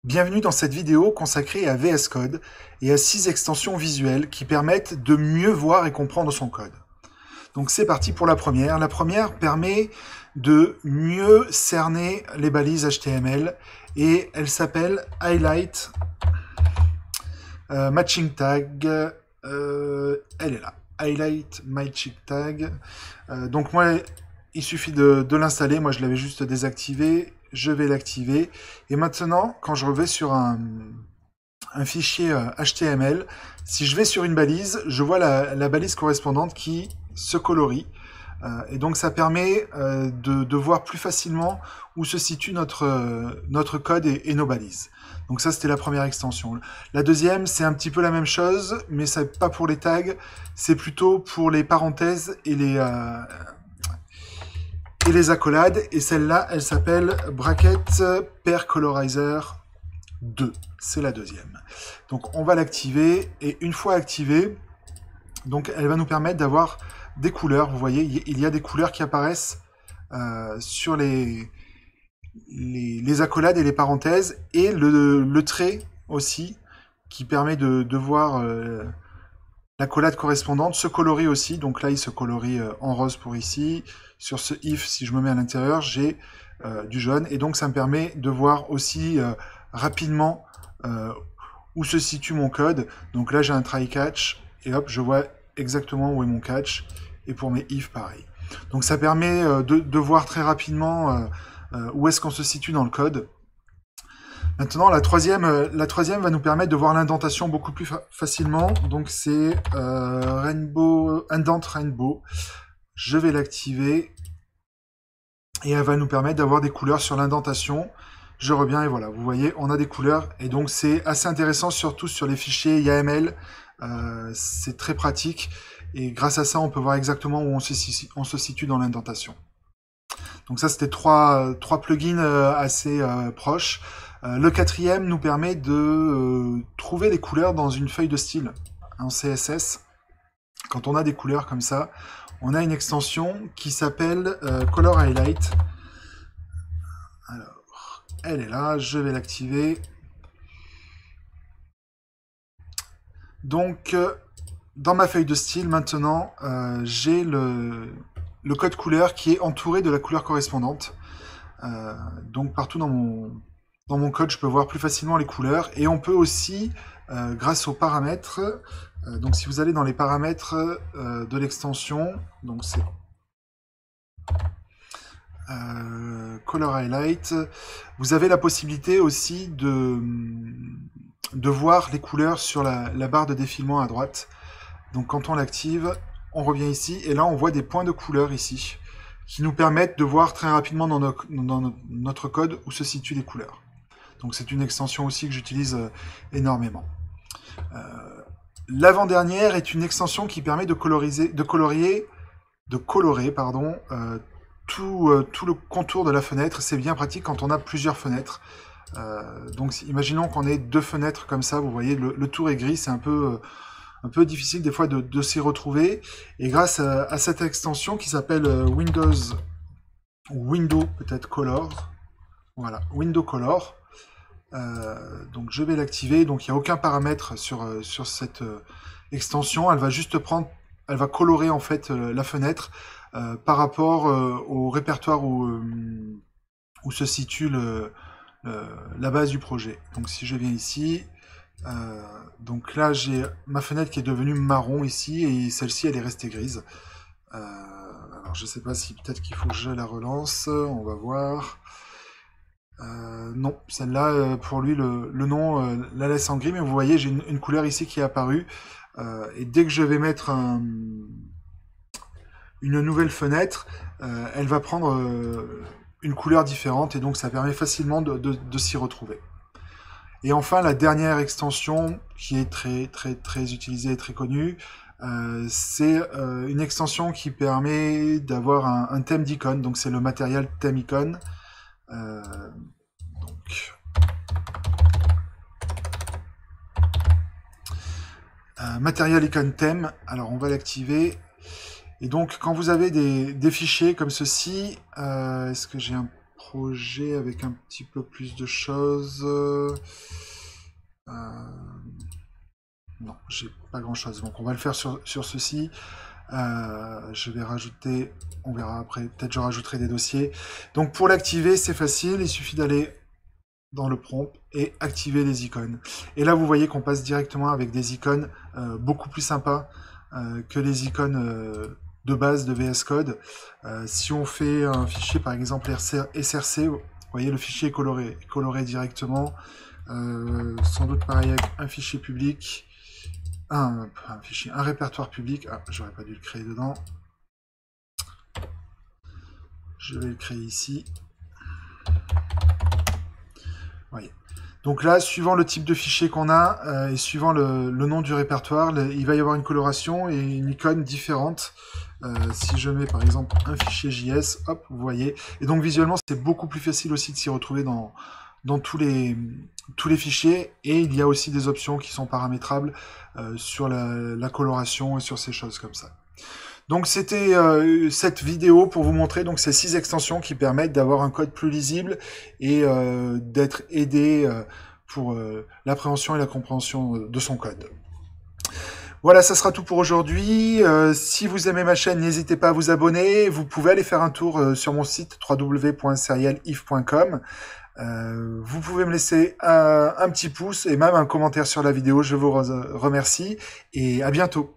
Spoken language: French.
Bienvenue dans cette vidéo consacrée à VS Code et à 6 extensions visuelles qui permettent de mieux voir et comprendre son code. Donc c'est parti pour la première. La première permet de mieux cerner les balises HTML et elle s'appelle Highlight Matching Tag. Elle est là. Highlight Matching Tag. Donc moi, il suffit de l'installer. Moi, je l'avais juste désactivé. Je vais l'activer. Et maintenant, quand je vais sur un fichier HTML, si je vais sur une balise, je vois la balise correspondante qui se colorie. Et donc ça permet de voir plus facilement où se situe notre code et nos balises. Donc ça, c'était la première extension. La deuxième, c'est un petit peu la même chose, mais c'est pas pour les tags, c'est plutôt pour les parenthèses et les accolades. Et celle-là, elle s'appelle Bracket Pair Colorizer 2. C'est la deuxième. Donc on va l'activer, et une fois activée, donc elle va nous permettre d'avoir des couleurs. Vous voyez, il y a des couleurs qui apparaissent sur les accolades et les parenthèses, et le trait aussi, qui permet de voir l'accolade correspondante, se colorie aussi. Donc là, il se colorie en rose pour ici. Sur ce if, si je me mets à l'intérieur, j'ai du jaune. Et donc ça me permet de voir aussi rapidement où se situe mon code. Donc là, j'ai un try catch, et hop, je vois exactement où est mon catch. Et pour mes if, pareil. Donc ça permet de voir très rapidement où est-ce qu'on se situe dans le code. Maintenant, la troisième va nous permettre de voir l'indentation beaucoup plus facilement. Donc c'est Rainbow, Indent Rainbow. Je vais l'activer et elle va nous permettre d'avoir des couleurs sur l'indentation. Je reviens et voilà, vous voyez, on a des couleurs, et donc c'est assez intéressant, surtout sur les fichiers YAML. C'est très pratique, et grâce à ça, on peut voir exactement où on se situe dans l'indentation. Donc ça, c'était trois plugins assez proches. Le quatrième nous permet de trouver les couleurs dans une feuille de style en CSS. Quand on a des couleurs comme ça, on a une extension qui s'appelle Color Highlight. Alors, elle est là, je vais l'activer. Donc, dans ma feuille de style, maintenant, j'ai le code couleur qui est entouré de la couleur correspondante. Donc, partout dans mon code, je peux voir plus facilement les couleurs. Et on peut aussi, grâce aux paramètres, donc si vous allez dans les paramètres de l'extension, donc c'est Color Highlight, vous avez la possibilité aussi de voir les couleurs sur la barre de défilement à droite. Donc quand on l'active, on revient ici, et là on voit des points de couleur ici, qui nous permettent de voir très rapidement dans notre code où se situent les couleurs. Donc c'est une extension aussi que j'utilise énormément. L'avant-dernière est une extension qui permet de colorer tout le contour de la fenêtre. C'est bien pratique quand on a plusieurs fenêtres. Donc imaginons qu'on ait deux fenêtres comme ça, vous voyez, le tour est gris, c'est un peu difficile des fois de s'y retrouver. Et grâce à cette extension qui s'appelle Window peut-être Color, voilà, Window Color, donc je vais l'activer. Donc il n'y a aucun paramètre sur cette extension, elle va juste elle va colorer en fait la fenêtre par rapport au répertoire où se situe la base du projet. Donc si je viens ici, donc là j'ai ma fenêtre qui est devenue marron ici, et celle-ci elle est restée grise. Alors je sais pas si peut-être qu'il faut que je la relance, on va voir. Non, celle-là, pour lui, le nom la laisse en gris, mais vous voyez, j'ai une couleur ici qui est apparue. Et dès que je vais mettre une nouvelle fenêtre, elle va prendre une couleur différente, et donc ça permet facilement de s'y retrouver. Et enfin, la dernière extension, qui est très utilisée et très connue, c'est une extension qui permet d'avoir un thème d'icône. Donc c'est le Material Theme Icon. Material Icon Theme, alors on va l'activer. Et donc quand vous avez des fichiers comme ceci, est-ce que j'ai un projet avec un petit peu plus de choses. Non, j'ai pas grand chose. Donc on va le faire sur ceci. Je vais rajouter, on verra après, peut-être je rajouterai des dossiers. Donc pour l'activer, c'est facile, il suffit d'aller dans le prompt et activer les icônes. Et là, vous voyez qu'on passe directement avec des icônes beaucoup plus sympas que les icônes de base de VS Code. Si on fait un fichier, par exemple SRC, vous voyez, le fichier est coloré directement. Sans doute pareil avec un fichier public. Un répertoire public. Ah, j'aurais pas dû le créer dedans. Je vais le créer ici. Voyez. Donc là, suivant le type de fichier qu'on a et suivant le nom du répertoire, il va y avoir une coloration et une icône différente. Si je mets par exemple un fichier JS, hop, vous voyez. Et donc visuellement, c'est beaucoup plus facile aussi de s'y retrouver dans tous les fichiers. Et il y a aussi des options qui sont paramétrables sur la coloration et sur ces choses comme ça. Donc c'était cette vidéo pour vous montrer donc ces 6 extensions qui permettent d'avoir un code plus lisible et d'être aidé pour l'appréhension et la compréhension de son code. Voilà, ça sera tout pour aujourd'hui. Si vous aimez ma chaîne, n'hésitez pas à vous abonner. Vous pouvez aller faire un tour sur mon site www.serialif.com. Vous pouvez me laisser un petit pouce et même un commentaire sur la vidéo. Je vous remercie et à bientôt.